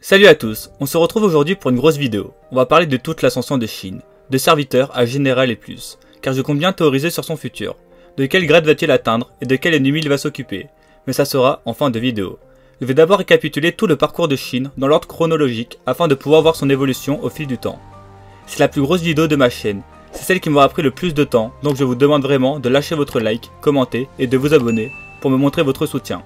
Salut à tous, on se retrouve aujourd'hui pour une grosse vidéo. On va parler de toute l'ascension de Shin, de serviteur à général et plus, car je compte bien théoriser sur son futur. De quel grade va-t-il atteindre et de quel ennemi il va s'occuper. Mais ça sera en fin de vidéo. Je vais d'abord récapituler tout le parcours de Shin dans l'ordre chronologique afin de pouvoir voir son évolution au fil du temps. C'est la plus grosse vidéo de ma chaîne, c'est celle qui m'aura pris le plus de temps, donc je vous demande vraiment de lâcher votre like, commenter et de vous abonner pour me montrer votre soutien.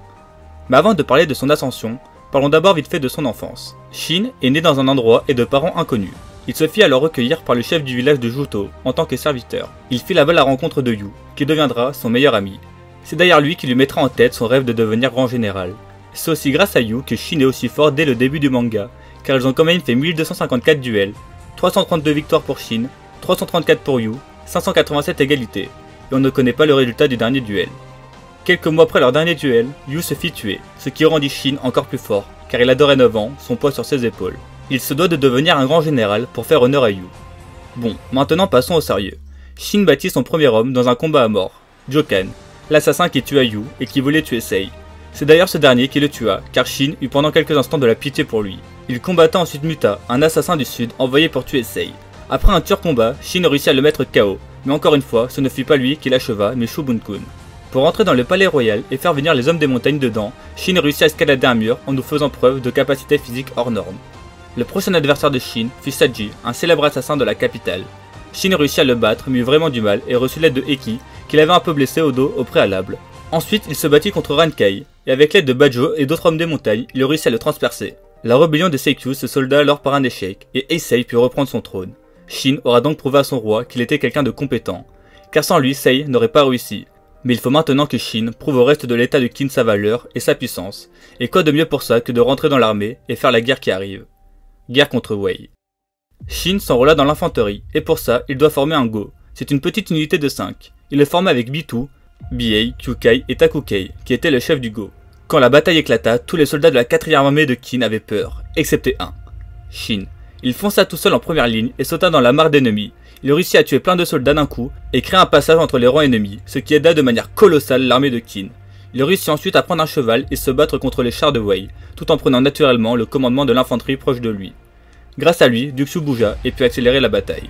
Mais avant de parler de son ascension, parlons d'abord vite fait de son enfance. Shin est né dans un endroit et de parents inconnus. Il se fit alors recueillir par le chef du village de Juto en tant que serviteur. Il fit là-bas la rencontre de Yu, qui deviendra son meilleur ami. C'est d'ailleurs lui qui lui mettra en tête son rêve de devenir grand général. C'est aussi grâce à Yu que Shin est aussi fort dès le début du manga, car ils ont quand même fait 1254 duels, 332 victoires pour Shin, 334 pour Yu, 587 égalités, et on ne connaît pas le résultat du dernier duel. Quelques mois après leur dernier duel, Yu se fit tuer, ce qui rendit Shin encore plus fort, car il a dorénavant son poids sur ses épaules. Il se doit de devenir un grand général pour faire honneur à Yu. Bon, maintenant passons au sérieux. Shin battit son premier homme dans un combat à mort, Jokan, l'assassin qui tua Yu et qui voulait tuer Sei. C'est d'ailleurs ce dernier qui le tua, car Shin eut pendant quelques instants de la pitié pour lui. Il combatta ensuite Muta, un assassin du sud envoyé pour tuer Sei. Après un dur combat, Shin réussit à le mettre KO, mais encore une fois, ce ne fut pas lui qui l'acheva, mais Shubun-kun. Pour entrer dans le palais royal et faire venir les hommes des montagnes dedans, Shin réussit à escalader un mur en nous faisant preuve de capacités physiques hors normes. Le prochain adversaire de Shin fut Saji, un célèbre assassin de la capitale. Shin réussit à le battre mais eut vraiment du mal et reçut l'aide de Eki, qui l'avait un peu blessé au dos au préalable. Ensuite, il se battit contre Rankai, et avec l'aide de Bajo et d'autres hommes des montagnes, il réussit à le transpercer. La rébellion de Seikyu se solda alors par un échec, et Eisei put reprendre son trône. Shin aura donc prouvé à son roi qu'il était quelqu'un de compétent, car sans lui, Sei n'aurait pas réussi. Mais il faut maintenant que Shin prouve au reste de l'état de Qin sa valeur et sa puissance, et quoi de mieux pour ça que de rentrer dans l'armée et faire la guerre qui arrive. Guerre contre Wei. Shin s'enrôla dans l'infanterie, et pour ça, il doit former un Go. C'est une petite unité de 5. Il le forma avec Bitu, Biei, Kyukai et Takukei, qui étaient le chef du Go. Quand la bataille éclata, tous les soldats de la 4e armée de Qin avaient peur, excepté un, Shin. Il fonça tout seul en première ligne et sauta dans la mare d'ennemis. Il réussit à tuer plein de soldats d'un coup et créa un passage entre les rangs ennemis, ce qui aida de manière colossale l'armée de Qin. Il réussit ensuite à prendre un cheval et se battre contre les chars de Wei, tout en prenant naturellement le commandement de l'infanterie proche de lui. Grâce à lui, Duxu bougea et put accélérer la bataille.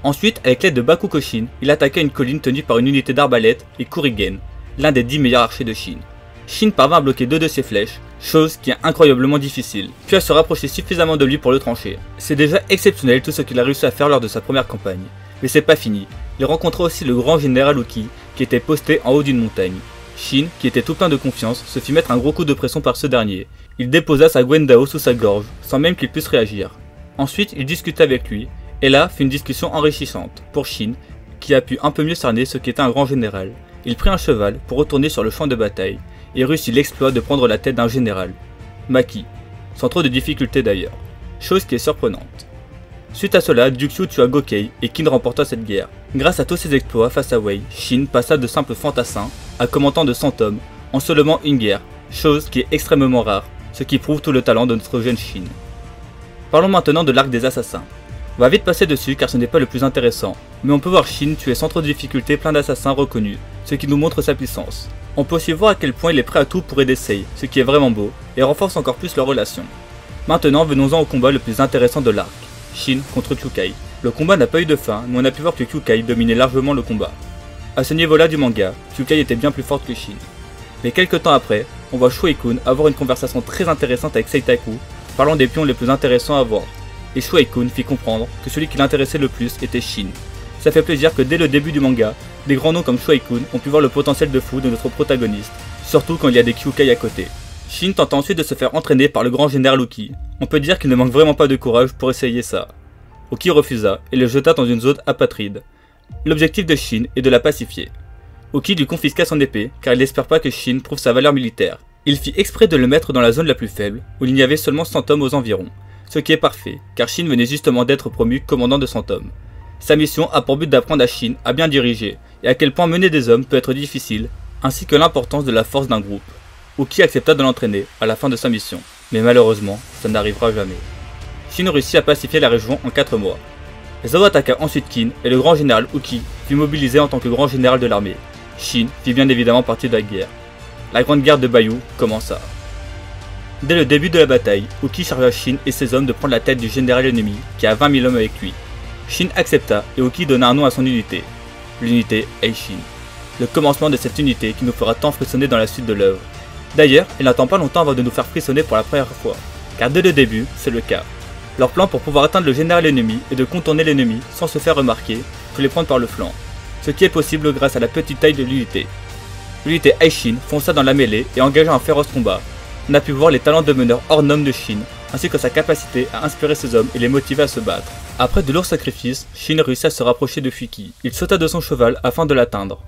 Ensuite, avec l'aide de Bakukoshin, il attaqua une colline tenue par une unité d'arbalète et Kurigen, l'un des 10 meilleurs archers de Shin. Shin parvint à bloquer 2 de ses flèches, chose qui est incroyablement difficile, puis à se rapprocher suffisamment de lui pour le trancher. C'est déjà exceptionnel tout ce qu'il a réussi à faire lors de sa première campagne. Mais c'est pas fini, il rencontra aussi le grand général Uki, qui était posté en haut d'une montagne. Shin, qui était tout plein de confiance, se fit mettre un gros coup de pression par ce dernier. Il déposa sa Gwendao sous sa gorge, sans même qu'il puisse réagir. Ensuite, il discuta avec lui, et là fut une discussion enrichissante, pour Shin, qui a pu un peu mieux cerner ce qu'était un grand général. Il prit un cheval pour retourner sur le champ de bataille, et réussit l'exploit de prendre la tête d'un général, Maki, sans trop de difficultés d'ailleurs, chose qui est surprenante. Suite à cela, Duxu tua Gokei et Qin remporta cette guerre. Grâce à tous ses exploits face à Wei, Shin passa de simple fantassin à commandant de 100 hommes en seulement une guerre, chose qui est extrêmement rare, ce qui prouve tout le talent de notre jeune Shin. Parlons maintenant de l'arc des assassins. On va vite passer dessus car ce n'est pas le plus intéressant, mais on peut voir Shin tuer sans trop de difficulté plein d'assassins reconnus, ce qui nous montre sa puissance. On peut aussi voir à quel point il est prêt à tout pour aider Sei, ce qui est vraiment beau, et renforce encore plus leur relation. Maintenant venons-en au combat le plus intéressant de l'arc, Shin contre Kyukai. Le combat n'a pas eu de fin, mais on a pu voir que Kyukai dominait largement le combat. À ce niveau-là du manga, Kyukai était bien plus forte que Shin. Mais quelques temps après, on voit Shuei-kun avoir une conversation très intéressante avec Seitaku, parlant des pions les plus intéressants à voir. Et Shuei-kun fit comprendre que celui qui l'intéressait le plus était Shin. Ça fait plaisir que dès le début du manga, des grands noms comme Shuei-kun ont pu voir le potentiel de fou de notre protagoniste, surtout quand il y a des Kyukai à côté. Shin tenta ensuite de se faire entraîner par le grand général Uki. On peut dire qu'il ne manque vraiment pas de courage pour essayer ça. Uki refusa et le jeta dans une zone apatride. L'objectif de Shin est de la pacifier. Uki lui confisqua son épée car il n'espère pas que Shin prouve sa valeur militaire. Il fit exprès de le mettre dans la zone la plus faible, où il y avait seulement 100 hommes aux environs. Ce qui est parfait, car Shin venait justement d'être promu commandant de 100 hommes. Sa mission a pour but d'apprendre à Shin à bien diriger, et à quel point mener des hommes peut être difficile, ainsi que l'importance de la force d'un groupe. Uki accepta de l'entraîner à la fin de sa mission, mais malheureusement, ça n'arrivera jamais. Shin réussit à pacifier la région en 4 mois. Zhao attaqua ensuite Qin, et le grand général Uki fut mobilisé en tant que grand général de l'armée. Shin fit bien évidemment partie de la guerre. La grande guerre de Bayou commença. Dès le début de la bataille, Uki chargea Shin et ses hommes de prendre la tête du général ennemi qui a 20 000 hommes avec lui. Shin accepta et Uki donna un nom à son unité, l'unité Aishin. Le commencement de cette unité qui nous fera tant frissonner dans la suite de l'œuvre. D'ailleurs, il n'attend pas longtemps avant de nous faire frissonner pour la première fois, car dès le début, c'est le cas. Leur plan pour pouvoir atteindre le général ennemi est de contourner l'ennemi sans se faire remarquer, pour les prendre par le flanc, ce qui est possible grâce à la petite taille de l'unité. L'unité Aishin fonça dans la mêlée et engagea un féroce combat. On a pu voir les talents de meneur hors norme de Shin, ainsi que sa capacité à inspirer ses hommes et les motiver à se battre. Après de lourds sacrifices, Shin réussit à se rapprocher de Fuki. Il sauta de son cheval afin de l'atteindre.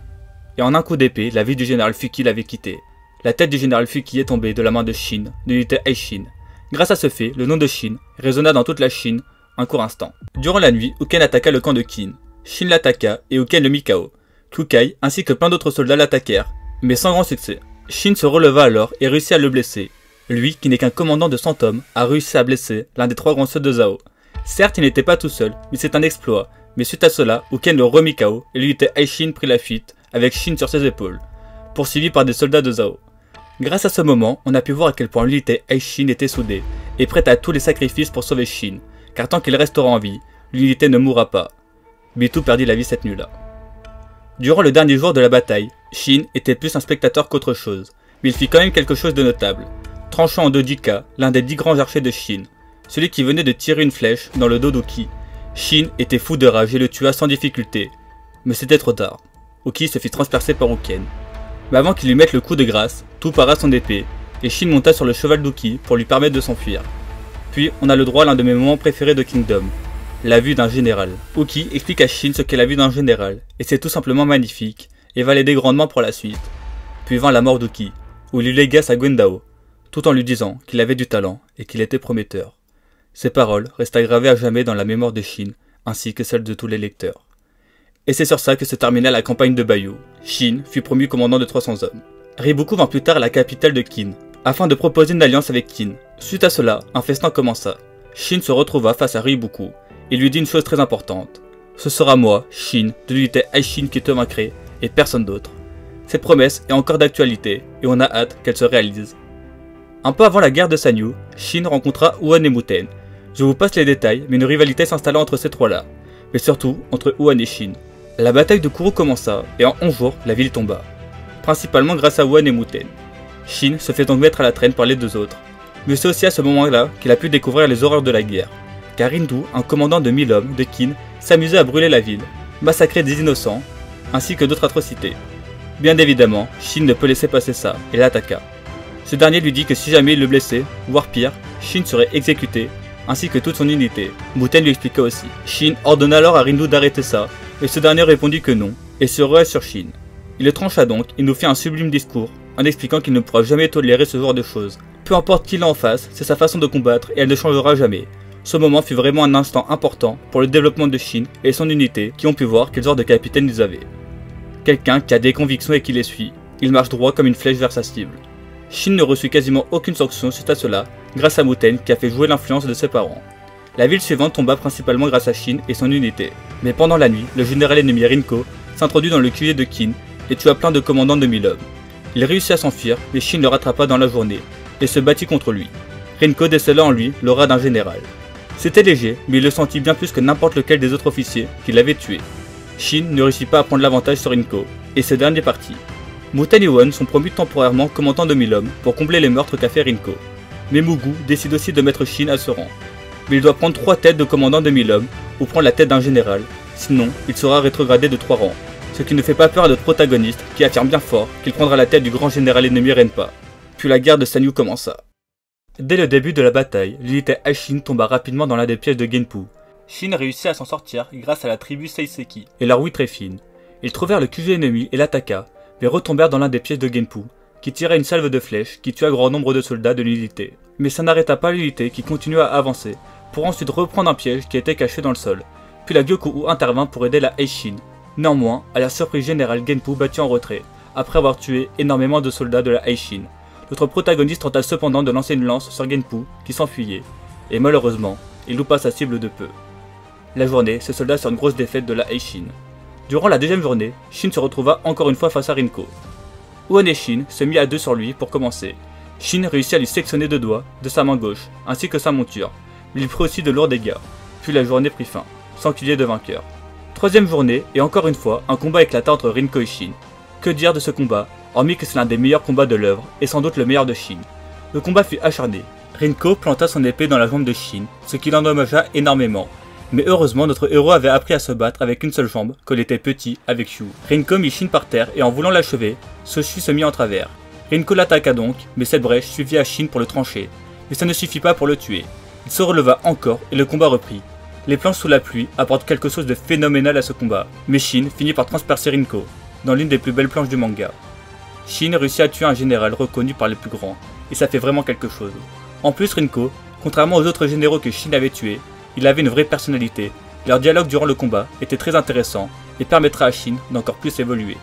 Et en un coup d'épée, la vie du général Fuki l'avait quitté. La tête du général Fuki est tombée de la main de Shin, de l'unité Aishin. Grâce à ce fait, le nom de Shin résonna dans toute la Chine un court instant. Durant la nuit, Uken attaqua le camp de Qin. Shin l'attaqua et Uken le mit KO. Kukai ainsi que plein d'autres soldats l'attaquèrent, mais sans grand succès. Shin se releva alors et réussit à le blesser. Lui, qui n'est qu'un commandant de 100 hommes, a réussi à blesser l'un des 3 grands sœurs de Zhao. Certes, il n'était pas tout seul, mais c'est un exploit. Mais suite à cela, Uken le remit KO et l'unité Aishin prit la fuite, avec Shin sur ses épaules, poursuivi par des soldats de Zhao. Grâce à ce moment, on a pu voir à quel point l'unité Aishin était soudée, et prête à tous les sacrifices pour sauver Shin, car tant qu'il restera en vie, l'unité ne mourra pas. Bitu perdit la vie cette nuit-là. Durant le dernier jour de la bataille, Shin était plus un spectateur qu'autre chose, mais il fit quand même quelque chose de notable. Tranchant en deux Jika, l'un des 10 grands archers de Shin, celui qui venait de tirer une flèche dans le dos d'Uki. Shin était fou de rage et le tua sans difficulté. Mais c'était trop tard. Uki se fit transpercer par Uken. Mais avant qu'il lui mette le coup de grâce, tout para son épée, et Shin monta sur le cheval d'Uki pour lui permettre de s'enfuir. Puis on a le droit à l'un de mes moments préférés de Kingdom, la vue d'un général. Uki explique à Shin ce qu'est la vue d'un général, et c'est tout simplement magnifique, et va l'aider grandement pour la suite. Puis vint la mort d'Uki, où il lui légua sa Gwendao, tout en lui disant qu'il avait du talent et qu'il était prometteur. Ces paroles resta gravées à jamais dans la mémoire de Shin, ainsi que celle de tous les lecteurs. Et c'est sur ça que se termina la campagne de Bayou. Shin fut promu commandant de 300 hommes. Riboku vint plus tard à la capitale de Qin, afin de proposer une alliance avec Qin. Suite à cela, un festin commença. Shin se retrouva face à Riboku, et lui dit une chose très importante. Ce sera moi, Shin, de l'unité Aishin qui te vaincrai, et personne d'autre. Cette promesse est encore d'actualité, et on a hâte qu'elle se réalise. Un peu avant la guerre de Sanyu, Shin rencontra Huan et Muten. Je vous passe les détails, mais une rivalité s'installa entre ces trois-là, mais surtout entre Huan et Shin. La bataille de Kuro commença, et en 11 jours, la ville tomba. Principalement grâce à Huan et Muten. Shin se fait donc mettre à la traîne par les deux autres. Mais c'est aussi à ce moment-là qu'il a pu découvrir les horreurs de la guerre. Car Rindu, un commandant de 1000 hommes de Qin, s'amusait à brûler la ville, massacrer des innocents, ainsi que d'autres atrocités. Bien évidemment, Shin ne peut laisser passer ça, et l'attaqua. Ce dernier lui dit que si jamais il le blessait, voire pire, Shin serait exécuté, ainsi que toute son unité. Muten lui expliqua aussi. Shin ordonna alors à Rindu d'arrêter ça, mais ce dernier répondit que non, et se rua sur Shin. Il le trancha donc et nous fit un sublime discours, en expliquant qu'il ne pourra jamais tolérer ce genre de choses. Peu importe qui l'a en face, c'est sa façon de combattre et elle ne changera jamais. Ce moment fut vraiment un instant important pour le développement de Shin et son unité qui ont pu voir quel genre de capitaine ils avaient. Quelqu'un qui a des convictions et qui les suit, il marche droit comme une flèche vers sa cible. Shin ne reçut quasiment aucune sanction suite à cela, grâce à Muten qui a fait jouer l'influence de ses parents. La ville suivante tomba principalement grâce à Shin et son unité. Mais pendant la nuit, le général ennemi Rinko s'introduit dans le QG de Qin et tua plein de commandants de 1000 hommes. Il réussit à s'enfuir, mais Shin le rattrapa dans la journée et se battit contre lui. Rinko décela en lui l'aura d'un général. C'était léger, mais il le sentit bien plus que n'importe lequel des autres officiers qui l'avaient tué. Shin ne réussit pas à prendre l'avantage sur Rinko, et ce dernier partit. Muten et Huan sont promus temporairement commandants de 1000 hommes pour combler les meurtres qu'a fait Rinko. Mais Mugu décide aussi de mettre Shin à ce rang. Mais il doit prendre 3 têtes de commandants de 1000 hommes, ou prendre la tête d'un général, sinon il sera rétrogradé de 3 rangs. Ce qui ne fait pas peur à notre protagoniste, qui affirme bien fort qu'il prendra la tête du grand général ennemi Renpa. Puis la guerre de Sanyu commença. Dès le début de la bataille, l'unité Aishin tomba rapidement dans l'un des pièges de Genpu. Shin réussit à s'en sortir grâce à la tribu Seiseki et leur ouïe très fine. Ils trouvèrent le QG ennemi et l'attaqua, mais retombèrent dans l'un des pièges de Genpu, qui tira une salve de flèches qui tua grand nombre de soldats de l'unité. Mais ça n'arrêta pas l'unité qui continua à avancer, pour ensuite reprendre un piège qui était caché dans le sol. Puis la Gyoku intervint pour aider la Aishin. Néanmoins, à la surprise générale, Genpu battit en retrait, après avoir tué énormément de soldats de la Aishin. Notre protagoniste tenta cependant de lancer une lance sur Genpu, qui s'enfuyait, et malheureusement, il loupa sa cible de peu. La journée se solda sur une grosse défaite de la Aishin. Durant la deuxième journée, Shin se retrouva encore une fois face à Rinko. Huan et Shin se mit à deux sur lui pour commencer, Shin réussit à lui sectionner 2 doigts de sa main gauche, ainsi que sa monture, mais il prit aussi de lourds dégâts. Puis la journée prit fin, sans qu'il y ait de vainqueur. Troisième journée, et encore une fois, un combat éclata entre Rinko et Shin. Que dire de ce combat, hormis que c'est l'un des meilleurs combats de l'œuvre, et sans doute le meilleur de Shin. Le combat fut acharné. Rinko planta son épée dans la jambe de Shin, ce qui l'endommagea énormément. Mais heureusement, notre héros avait appris à se battre avec une seule jambe, quand il était petit, avec Shu. Rinko mit Shin par terre, et en voulant l'achever, Soshu se mit en travers. Rinko l'attaqua donc, mais cette brèche suffit à Shin pour le trancher. Mais ça ne suffit pas pour le tuer. Il se releva encore, et le combat reprit. Les planches sous la pluie apportent quelque chose de phénoménal à ce combat, mais Shin finit par transpercer Rinko, dans l'une des plus belles planches du manga. Shin réussit à tuer un général reconnu par les plus grands, et ça fait vraiment quelque chose. En plus, Rinko, contrairement aux autres généraux que Shin avait tués, il avait une vraie personnalité. Leur dialogue durant le combat était très intéressant et permettra à Shin d'encore plus évoluer.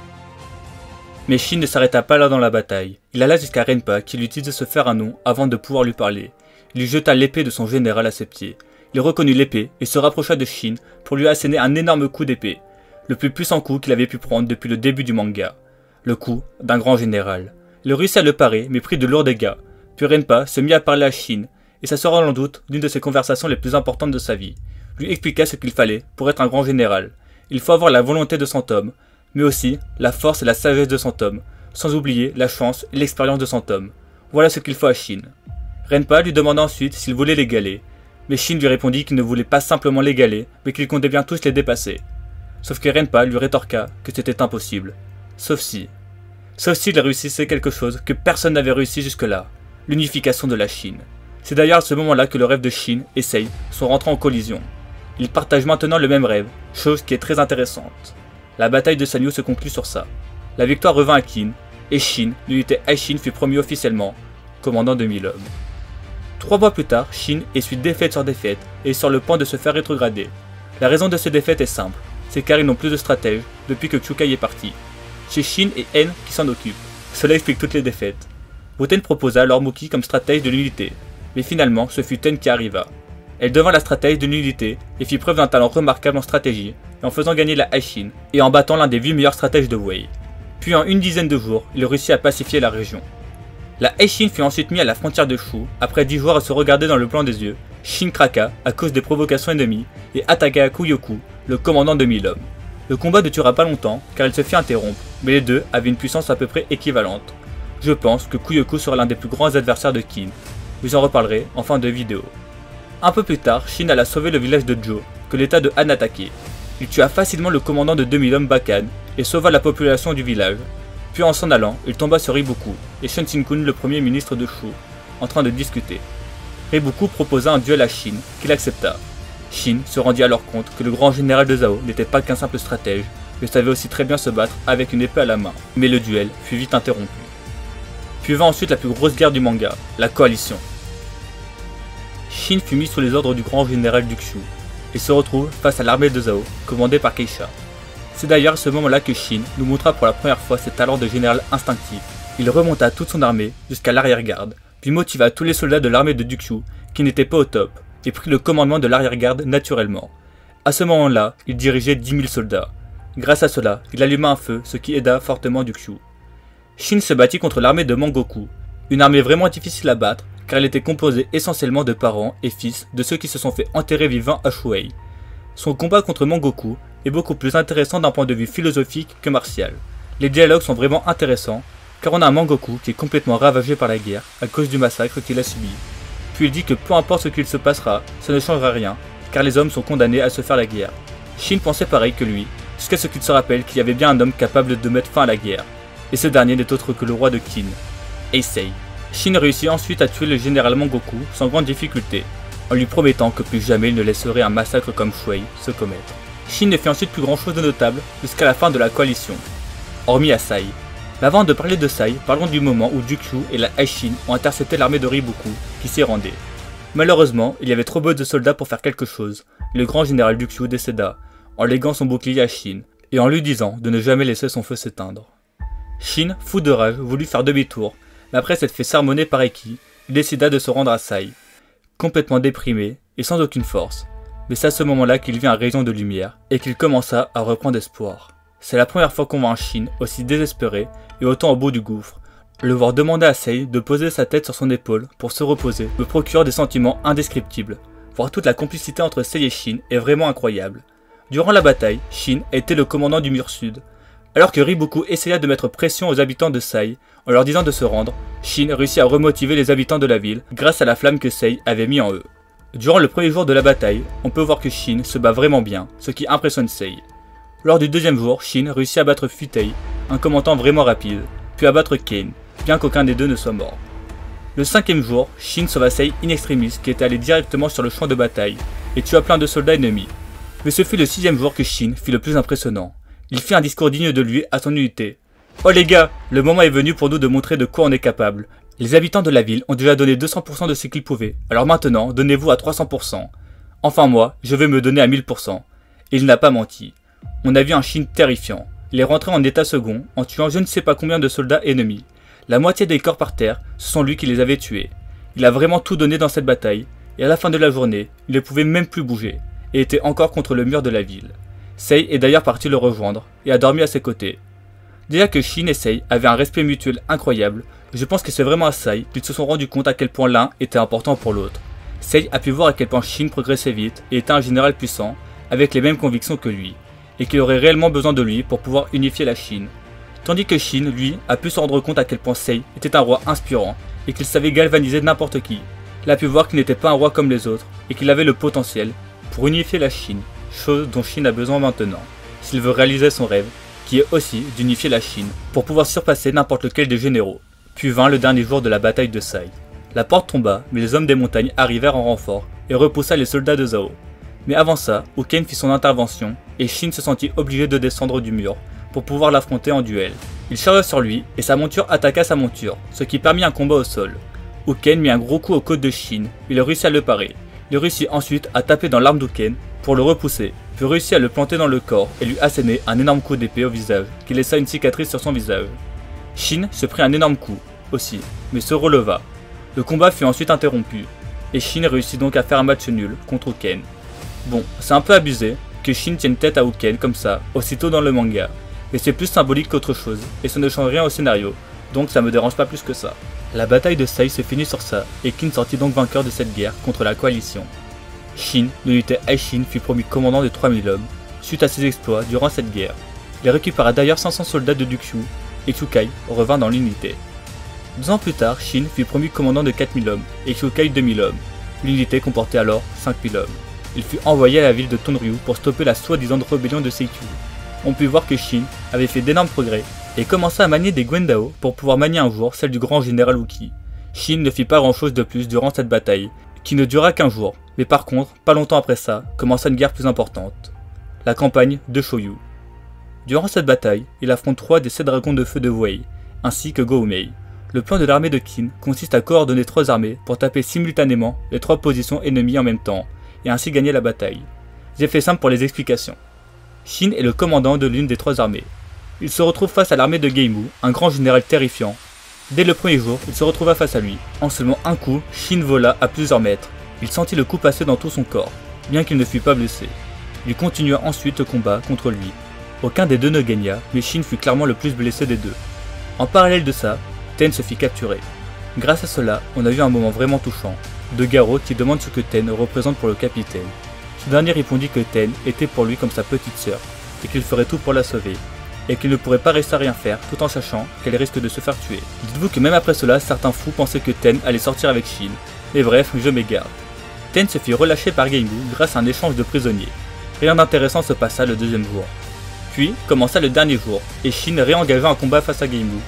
Mais Shin ne s'arrêta pas là dans la bataille. Il alla jusqu'à Renpa qui lui dit de se faire un nom avant de pouvoir lui parler. Il lui jeta l'épée de son général à ses pieds. Il reconnut l'épée et se rapprocha de Shin pour lui asséner un énorme coup d'épée. Le plus puissant coup qu'il avait pu prendre depuis le début du manga. Le coup d'un grand général. Il réussit à le parer mais prit de lourds dégâts. Puis Renpa se mit à parler à Shin et ça sera sans doute l'une de ses conversations les plus importantes de sa vie. Lui expliqua ce qu'il fallait pour être un grand général. Il faut avoir la volonté de 100 hommes, mais aussi la force et la sagesse de 100 hommes, sans oublier la chance et l'expérience de 100 hommes. Voilà ce qu'il faut à Shin. Renpa lui demanda ensuite s'il voulait l'égaler, mais Shin lui répondit qu'il ne voulait pas simplement l'égaler, mais qu'il comptait bien tous les dépasser. Sauf que Renpa lui rétorqua que c'était impossible. Sauf s'il réussissait quelque chose que personne n'avait réussi jusque-là, l'unification de la Chine. C'est d'ailleurs à ce moment-là que le rêve de Shin et Sei sont rentrés en collision. Ils partagent maintenant le même rêve, chose qui est très intéressante. La bataille de Sanyo se conclut sur ça. La victoire revint à Kin, et Shin, l'unité Aishin fut promu officiellement, commandant de 1000 hommes. 3 mois plus tard, Shin essuie défaite sur défaite et est sur le point de se faire rétrograder. La raison de ces défaites est simple, c'est car ils n'ont plus de stratège depuis que Chukai est parti. C'est Shin et En qui s'en occupent. Cela explique toutes les défaites. Boten proposa alors Muki comme stratège de l'unité. Mais finalement, ce fut Ten qui arriva. Elle devint la stratège de l'unité et fit preuve d'un talent remarquable en stratégie, et en faisant gagner la Aishin, et en battant l'un des 8 meilleurs stratèges de Wei. Puis en une dizaine de jours, il réussit à pacifier la région. La Aishin fut ensuite mise à la frontière de Shu, après 10 jours à se regarder dans le blanc des yeux, Shin craqua à cause des provocations ennemies, et attaqua Kuyoku, le commandant de 1000 hommes. Le combat ne dura pas longtemps, car il se fit interrompre, mais les deux avaient une puissance à peu près équivalente. Je pense que Kuyoku sera l'un des plus grands adversaires de Kin. Vous en reparlerez en fin de vidéo. Un peu plus tard, Shin alla sauver le village de Jo, que l'état de Han attaquait. Il tua facilement le commandant de 2000 hommes Bakan, et sauva la population du village. Puis en s'en allant, il tomba sur Riboku, et Shunshin-kun le premier ministre de Shu, en train de discuter. Riboku proposa un duel à Shin, qu'il accepta. Shin se rendit alors compte que le grand général de Zhao n'était pas qu'un simple stratège, mais savait aussi très bien se battre avec une épée à la main. Mais le duel fut vite interrompu. Puis vint ensuite la plus grosse guerre du manga, la coalition. Shin fut mis sous les ordres du grand général Dukshu, et se retrouve face à l'armée de Zhao, commandée par Keisha. C'est d'ailleurs à ce moment-là que Shin nous montra pour la première fois ses talents de général instinctif. Il remonta toute son armée jusqu'à l'arrière-garde, puis motiva tous les soldats de l'armée de Dukshu qui n'étaient pas au top, et prit le commandement de l'arrière-garde naturellement. À ce moment-là, il dirigeait 10 000 soldats. Grâce à cela, il alluma un feu, ce qui aida fortement Dukshu. Shin se battit contre l'armée de Mangoku, une armée vraiment difficile à battre, car elle était composée essentiellement de parents et fils de ceux qui se sont fait enterrer vivants à Shuei. Son combat contre Mangoku est beaucoup plus intéressant d'un point de vue philosophique que martial. Les dialogues sont vraiment intéressants, car on a un Mangoku qui est complètement ravagé par la guerre à cause du massacre qu'il a subi. Puis il dit que peu importe ce qu'il se passera, ça ne changera rien, car les hommes sont condamnés à se faire la guerre. Shin pensait pareil que lui, jusqu'à ce qu'il se rappelle qu'il y avait bien un homme capable de mettre fin à la guerre, et ce dernier n'est autre que le roi de Qin, Heisei. Shin réussit ensuite à tuer le général Mangoku sans grande difficulté, en lui promettant que plus jamais il ne laisserait un massacre comme Shuei se commettre. Shin ne fait ensuite plus grand chose de notable jusqu'à la fin de la coalition, hormis à Sai. Mais avant de parler de Sai, parlons du moment où Dukshu et la Aishin ont intercepté l'armée de Riboku, qui s'y rendait. Malheureusement, il y avait trop peu de soldats pour faire quelque chose, et le grand général Dukshu décéda, en léguant son bouclier à Shin, et en lui disant de ne jamais laisser son feu s'éteindre. Shin, fou de rage, voulut faire demi-tour, mais après s'être fait sermonner par Eki, il décida de se rendre à Sai, complètement déprimé et sans aucune force. Mais c'est à ce moment-là qu'il vit un rayon de lumière, et qu'il commença à reprendre espoir. C'est la première fois qu'on voit un Shin aussi désespéré et autant au bout du gouffre. Le voir demander à Sei de poser sa tête sur son épaule pour se reposer me procure des sentiments indescriptibles. Voir toute la complicité entre Sei et Shin est vraiment incroyable. Durant la bataille, Shin a été le commandant du mur sud. Alors que Riboku essaya de mettre pression aux habitants de Sai en leur disant de se rendre, Shin réussit à remotiver les habitants de la ville grâce à la flamme que Sei avait mis en eux. Durant le premier jour de la bataille, on peut voir que Shin se bat vraiment bien, ce qui impressionne Sei. Lors du deuxième jour, Shin réussit à battre Futei, un commandant vraiment rapide, puis à battre Kane, bien qu'aucun des deux ne soit mort. Le cinquième jour, Shin sauva Sei in extremis qui était allé directement sur le champ de bataille et tua plein de soldats ennemis. Mais ce fut le sixième jour que Shin fut le plus impressionnant. Il fit un discours digne de lui à son unité. « Oh les gars, le moment est venu pour nous de montrer de quoi on est capable. Les habitants de la ville ont déjà donné 200% de ce qu'ils pouvaient, alors maintenant, donnez-vous à 300%. Enfin moi, je vais me donner à 1000%. » Et il n'a pas menti. On a vu un Shin terrifiant. Il est rentré en état second, en tuant je ne sais pas combien de soldats ennemis. La moitié des corps par terre, ce sont lui qui les avait tués. Il a vraiment tout donné dans cette bataille, et à la fin de la journée, il ne pouvait même plus bouger, et était encore contre le mur de la ville. Sei est d'ailleurs parti le rejoindre, et a dormi à ses côtés. Déjà que Shin et Sei avaient un respect mutuel incroyable, je pense que c'est vraiment à Sai qu'ils se sont rendus compte à quel point l'un était important pour l'autre. Sei a pu voir à quel point Shin progressait vite et était un général puissant, avec les mêmes convictions que lui, et qu'il aurait réellement besoin de lui pour pouvoir unifier la Chine. Tandis que Shin, lui, a pu se rendre compte à quel point Sei était un roi inspirant, et qu'il savait galvaniser n'importe qui. Il a pu voir qu'il n'était pas un roi comme les autres, et qu'il avait le potentiel pour unifier la Chine, chose dont Shin a besoin maintenant, s'il veut réaliser son rêve, qui est aussi d'unifier la Chine, pour pouvoir surpasser n'importe lequel des généraux. Puis vint le dernier jour de la bataille de Sai. La porte tomba, mais les hommes des montagnes arrivèrent en renfort, et repoussa les soldats de Zhao. Mais avant ça, Uken fit son intervention, et Shin se sentit obligé de descendre du mur, pour pouvoir l'affronter en duel. Il chargea sur lui, et sa monture attaqua sa monture, ce qui permit un combat au sol. Uken mit un gros coup aux côtes de Shin, il réussit à le parer. Il réussit ensuite à taper dans l'arme d'Uken, pour le repousser, puis réussit à le planter dans le corps et lui asséner un énorme coup d'épée au visage, qui laissa une cicatrice sur son visage. Shin se prit un énorme coup, aussi, mais se releva. Le combat fut ensuite interrompu, et Shin réussit donc à faire un match nul contre Uken. Bon, c'est un peu abusé que Shin tienne tête à Uken comme ça, aussitôt dans le manga, mais c'est plus symbolique qu'autre chose, et ça ne change rien au scénario, donc ça me dérange pas plus que ça. La bataille de Sai se finit sur ça, et Qin sortit donc vainqueur de cette guerre contre la coalition. Shin, l'unité Aishin, fut promu commandant de 3000 hommes, suite à ses exploits durant cette guerre. Il récupéra d'ailleurs 500 soldats de Dukshu, et Kyukai revint dans l'unité. 2 ans plus tard, Shin fut promu commandant de 4000 hommes, et Kyukai 2000 hommes. L'unité comportait alors 5000 hommes. Il fut envoyé à la ville de Tonryu pour stopper la soi-disant rébellion de Seikyu. On put voir que Shin avait fait d'énormes progrès, et commença à manier des Gwendao pour pouvoir manier un jour celle du grand général Uki. Shin ne fit pas grand chose de plus durant cette bataille, qui ne dura qu'un jour, mais par contre, pas longtemps après ça, commença une guerre plus importante. La campagne de Shoyu. Durant cette bataille, il affronte 3 des 7 dragons de feu de Wei, ainsi que Go-Mei. Le plan de l'armée de Qin consiste à coordonner 3 armées pour taper simultanément les 3 positions ennemies en même temps, et ainsi gagner la bataille. J'ai fait simple pour les explications. Shin est le commandant de l'une des 3 armées. Il se retrouve face à l'armée de Geimmu, un grand général terrifiant. Dès le premier jour, il se retrouva face à lui. En seulement un coup, Shin vola à plusieurs mètres. Il sentit le coup passer dans tout son corps, bien qu'il ne fût pas blessé. Il continua ensuite le combat contre lui. Aucun des deux ne gagna, mais Shin fut clairement le plus blessé des deux. En parallèle de ça, Ten se fit capturer. Grâce à cela, on a vu un moment vraiment touchant, de Garo qui demande ce que Ten représente pour le capitaine. Ce dernier répondit que Ten était pour lui comme sa petite sœur, et qu'il ferait tout pour la sauver, et qu'il ne pourrait pas rester à rien faire tout en sachant qu'elle risque de se faire tuer. Dites-vous que même après cela, certains fous pensaient que Ten allait sortir avec Shin, mais bref, je m'égare. Ten se fit relâcher par Geimmu grâce à un échange de prisonniers. Rien d'intéressant se passa le deuxième jour. Puis commença le dernier jour, et Shin réengagea un combat face à Geimmu.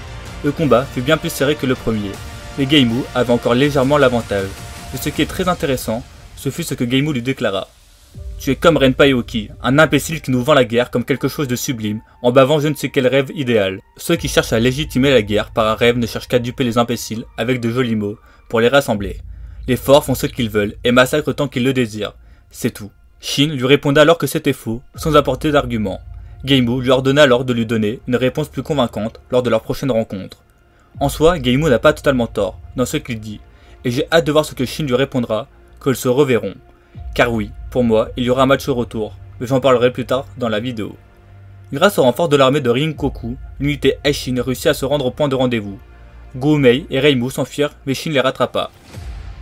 Le combat fut bien plus serré que le premier, mais Geimmu avait encore légèrement l'avantage. Et ce qui est très intéressant, ce fut ce que Geimmu lui déclara. « Tu es comme Renpai Oki, un imbécile qui nous vend la guerre comme quelque chose de sublime, en bavant je ne sais quel rêve idéal. Ceux qui cherchent à légitimer la guerre par un rêve ne cherchent qu'à duper les imbéciles avec de jolis mots pour les rassembler. Les forts font ce qu'ils veulent et massacrent tant qu'ils le désirent. C'est tout. » Shin lui répondit alors que c'était faux, sans apporter d'arguments. Geimmu lui ordonna alors de lui donner une réponse plus convaincante lors de leur prochaine rencontre. En soi, Geimmu n'a pas totalement tort dans ce qu'il dit, et j'ai hâte de voir ce que Shin lui répondra quand ils se reverront. Car oui, pour moi, il y aura un match au retour, mais j'en parlerai plus tard dans la vidéo. Grâce au renfort de l'armée de Rinkoku, l'unité Aishin réussit à se rendre au point de rendez-vous. Guomei et Reimu s'enfuirent, mais Shin les rattrapa.